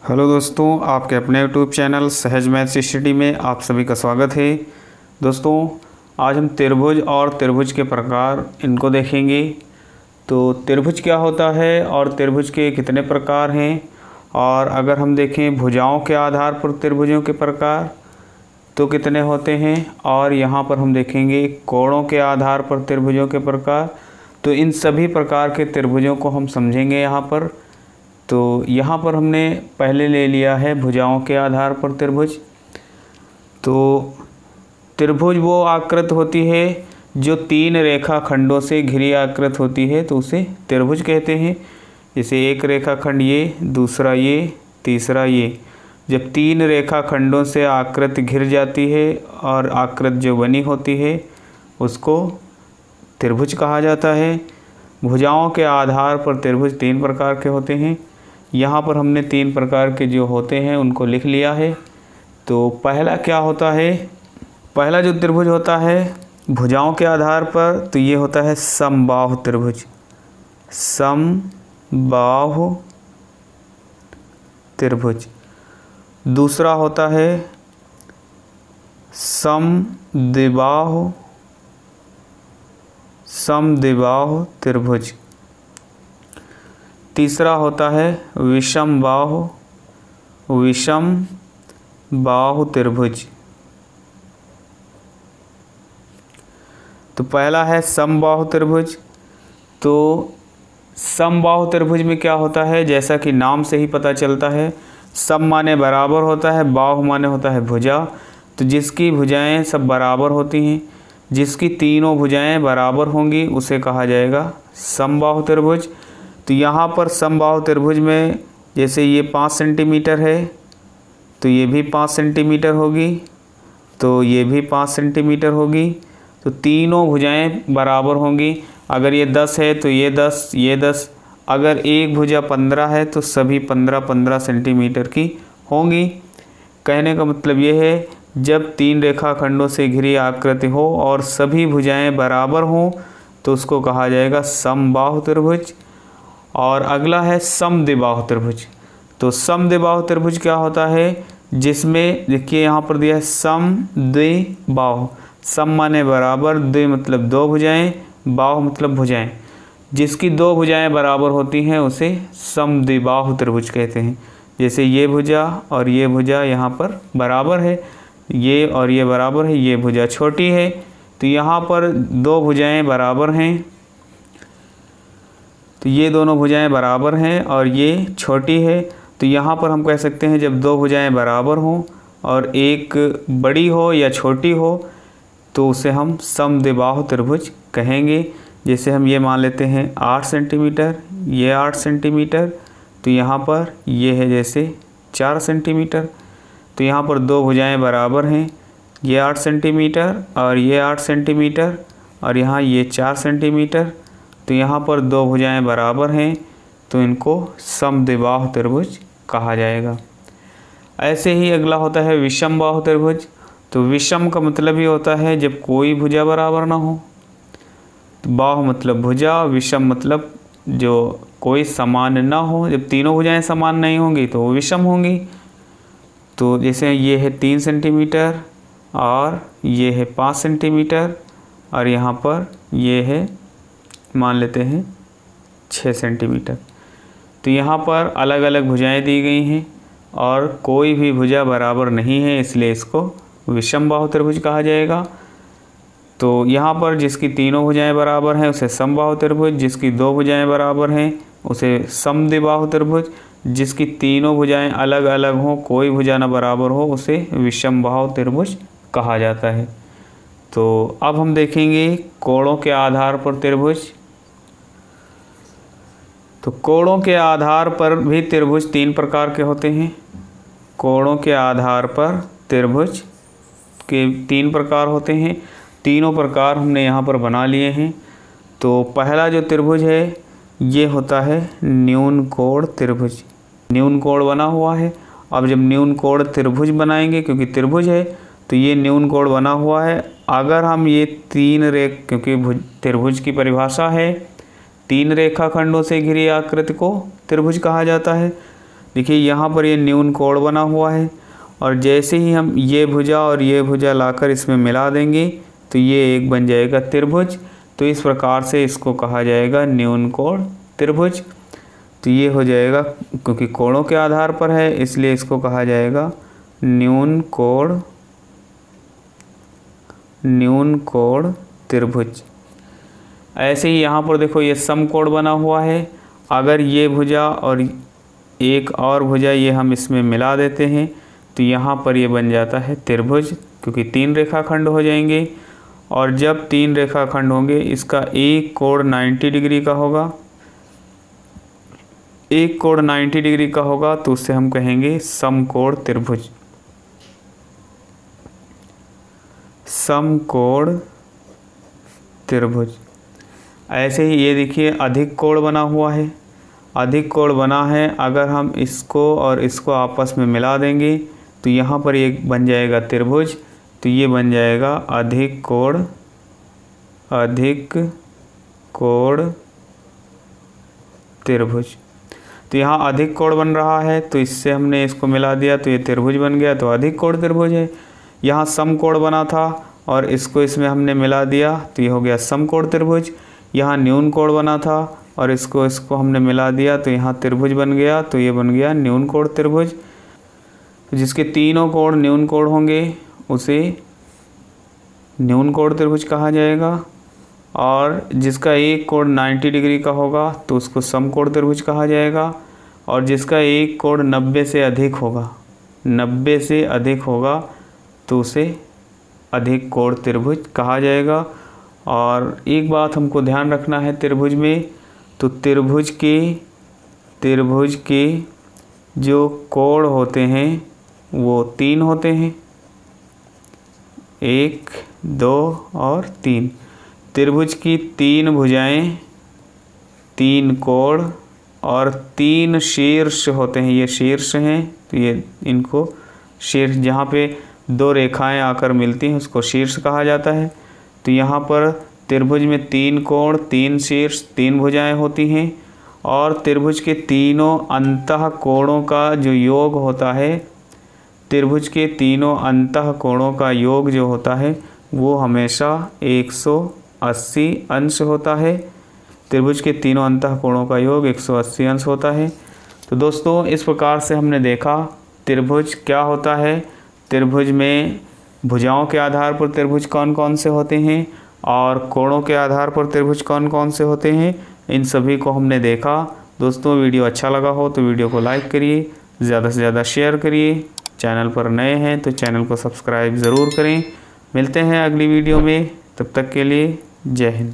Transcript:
Hello दोस्तों, आपके अपने यूट्यूब चैनल सहज मैथ्स स्टडी में आप सभी का स्वागत है। दोस्तों, आज हम त्रिभुज और त्रिभुज के प्रकार इनको देखेंगे। तो त्रिभुज क्या होता है और त्रिभुज के कितने प्रकार हैं, और अगर हम देखें भुजाओं के आधार पर त्रिभुजों के प्रकार तो कितने होते हैं, और यहाँ पर हम देखेंगे कोणों के आधार पर त्रिभुजों के प्रकार। तो इन सभी प्रकार के त्रिभुजों को हम समझेंगे यहाँ पर। तो यहाँ पर हमने पहले ले लिया है भुजाओं के आधार पर त्रिभुज। तो त्रिभुज वो आकृत होती है जो तीन रेखाखंडों से घिरी आकृत होती है, तो उसे त्रिभुज कहते हैं। जैसे एक रेखाखंड ये, दूसरा ये, तीसरा ये। जब तीन रेखाखंडों से आकृति घिर जाती है और आकृति जो बनी होती है उसको त्रिभुज कहा जाता है। भुजाओं के आधार पर त्रिभुज तीन प्रकार के होते हैं। यहाँ पर हमने तीन प्रकार के जो होते हैं उनको लिख लिया है। तो पहला क्या होता है, पहला जो त्रिभुज होता है भुजाओं के आधार पर, तो ये होता है समबाहु त्रिभुज। समबाहु त्रिभुज। दूसरा होता है समद्विबाहु त्रिभुज। तीसरा होता है विषमबाहु त्रिभुज। तो पहला है समबाहु त्रिभुज। तो समबाहु त्रिभुज में क्या होता है, जैसा कि नाम से ही पता चलता है, सम माने बराबर होता है, बाहु माने होता है भुजा। तो जिसकी भुजाएं सब बराबर होती हैं, जिसकी तीनों भुजाएं बराबर होंगी उसे कहा जाएगा समबाहु त्रिभुज। तो यहाँ पर समबाहु त्रिभुज में जैसे ये 5 सेंटीमीटर है तो ये भी 5 सेंटीमीटर होगी, तो ये भी 5 सेंटीमीटर होगी। तो तीनों भुजाएं बराबर होंगी। अगर ये 10 है तो ये 10, ये 10। अगर एक भुजा 15 है तो सभी 15-15 सेंटीमीटर की होंगी। कहने का मतलब ये है, जब तीन रेखाखंडों से घिरी आकृति हो और सभी भुजाएं बराबर हों तो उसको कहा जाएगा समबाहु त्रिभुज। और अगला है समद्विबाहु त्रिभुज। तो समद्विबाहु त्रिभुज क्या होता है, जिसमें देखिए यहाँ पर दिया है समद्विबाहु। सम माने बराबर, द्वि मतलब दो भुजाएं, बाहु मतलब भुजाएं। जिसकी दो भुजाएं बराबर होती हैं उसे समद्विबाहु त्रिभुज कहते हैं। जैसे ये भुजा और ये भुजा यहाँ पर बराबर है, ये और ये बराबर है, ये भुजा छोटी है, तो यहाँ पर दो भुजाएं बराबर हैं। तो ये दोनों भुजाएं बराबर हैं और ये छोटी है। तो यहाँ पर हम कह सकते हैं जब दो भुजाएं बराबर हों और एक बड़ी हो या छोटी हो तो उसे हम समद्विबाहु त्रिभुज कहेंगे। जैसे हम ये मान लेते हैं 8 सेंटीमीटर, ये 8 सेंटीमीटर, तो यहाँ पर ये है जैसे 4 सेंटीमीटर। तो यहाँ पर दो भुजाएं बराबर हैं, ये 8 सेंटीमीटर और ये 8 सेंटीमीटर, और यहाँ ये 4 सेंटीमीटर। तो यहाँ पर दो भुजाएं बराबर हैं, तो इनको समद्विबाहु त्रिभुज कहा जाएगा। ऐसे ही अगला होता है विषमबाहु त्रिभुज। तो विषम का मतलब ही होता है जब कोई भुजा बराबर ना हो। तो बाहु मतलब भुजा, विषम मतलब जो कोई समान ना हो। जब तीनों भुजाएं समान नहीं होंगी तो वो विषम होंगी। तो जैसे ये है 3 सेंटीमीटर और ये है 5 सेंटीमीटर, और यहाँ पर ये है मान लेते हैं 6 सेंटीमीटर। तो यहाँ पर अलग अलग भुजाएं दी गई हैं और कोई भी भुजा बराबर नहीं है, इसलिए इसको विषमबाहु त्रिभुज कहा जाएगा। तो यहाँ पर जिसकी तीनों भुजाएं बराबर हैं उसे समबाहु त्रिभुज, जिसकी दो भुजाएं बराबर हैं उसे समद्विबाहु त्रिभुज, जिसकी तीनों भुजाएं अलग अलग हों, कोई भुजा न बराबर हो, उसे विषमबाहु त्रिभुज कहा जाता है। तो अब हम देखेंगे कोणों के आधार पर त्रिभुज। तो कोणों के आधार पर भी त्रिभुज तीन प्रकार के होते हैं। कोणों के आधार पर त्रिभुज के तीन प्रकार होते हैं। तीनों प्रकार हमने यहाँ पर बना लिए हैं। तो पहला जो त्रिभुज है ये होता है न्यून कोण त्रिभुज। न्यून कोण बना हुआ है। अब जब न्यून कोण त्रिभुज बनाएंगे, क्योंकि त्रिभुज है तो ये न्यून कोण बना हुआ है। अगर हम ये क्योंकि त्रिभुज की परिभाषा है तीन रेखाखंडों से घिरी आकृति को त्रिभुज कहा जाता है। देखिए यहाँ पर ये न्यून कोण बना हुआ है, और जैसे ही हम ये भुजा और ये भुजा लाकर इसमें मिला देंगे तो ये एक बन जाएगा त्रिभुज। तो इस प्रकार से इसको कहा जाएगा न्यून कोण त्रिभुज। तो ये हो जाएगा, क्योंकि कोणों के आधार पर है इसलिए इसको कहा जाएगा न्यून कोण त्रिभुज। ऐसे ही यहाँ पर देखो ये समकोण बना हुआ है। अगर ये भुजा और एक और भुजा ये हम इसमें मिला देते हैं तो यहाँ पर ये बन जाता है त्रिभुज, क्योंकि 3 रेखाखंड हो जाएंगे। और जब 3 रेखाखंड होंगे इसका एक कोण 90 डिग्री का होगा, एक कोण 90 डिग्री का होगा तो उससे हम कहेंगे समकोण त्रिभुज। समकोण त्रिभुज। ऐसे ही ये देखिए अधिक कोण बना हुआ है। अधिक कोण बना है, अगर हम इसको और इसको आपस में मिला देंगे तो यहाँ पर ये बन जाएगा त्रिभुज। तो ये बन जाएगा अधिक कोण त्रिभुज। तो यहाँ अधिक कोण बन रहा है तो इससे हमने इसको मिला दिया तो ये त्रिभुज बन गया, तो अधिक कोण त्रिभुज है। यहाँ समकोण बना था और इसको इसमें हमने मिला दिया तो ये हो गया समकोण त्रिभुज। यहाँ न्यून कोण बना था और इसको हमने मिला दिया तो यहाँ त्रिभुज बन गया, तो ये बन गया न्यून कोण त्रिभुज। जिसके तीनों कोण न्यून कोण होंगे उसे न्यून कोण त्रिभुज कहा जाएगा, और जिसका एक कोण 90 डिग्री का होगा तो उसको समकोण त्रिभुज कहा जाएगा, और जिसका एक कोण 90 से अधिक होगा, 90 से अधिक होगा तो उसे अधिक कोण त्रिभुज कहा जाएगा। और एक बात हमको ध्यान रखना है त्रिभुज में, तो त्रिभुज के जो कोण होते हैं वो 3 होते हैं, 1, 2 और 3। त्रिभुज की 3 भुजाएं, 3 कोण और 3 शीर्ष होते हैं। ये शीर्ष हैं तो ये इनको शीर्ष, जहाँ पे 2 रेखाएं आकर मिलती हैं उसको शीर्ष कहा जाता है। तो यहाँ पर त्रिभुज में 3 कोण, 3 शीर्ष, 3 भुजाएं होती हैं, और त्रिभुज के तीनों अंतः कोणों का जो योग होता है, त्रिभुज के तीनों अंतः कोणों का योग जो होता है वो हमेशा 180 अंश होता है। त्रिभुज के तीनों अंतः कोणों का योग 180 अंश होता है। तो दोस्तों इस प्रकार से हमने देखा त्रिभुज क्या होता है, त्रिभुज में भुजाओं के आधार पर त्रिभुज कौन कौन से होते हैं और कोणों के आधार पर त्रिभुज कौन कौन से होते हैं, इन सभी को हमने देखा। दोस्तों वीडियो अच्छा लगा हो तो वीडियो को लाइक करिए, ज़्यादा से ज़्यादा शेयर करिए। चैनल पर नए हैं तो चैनल को सब्सक्राइब ज़रूर करें। मिलते हैं अगली वीडियो में, तब तक के लिए जय हिंद।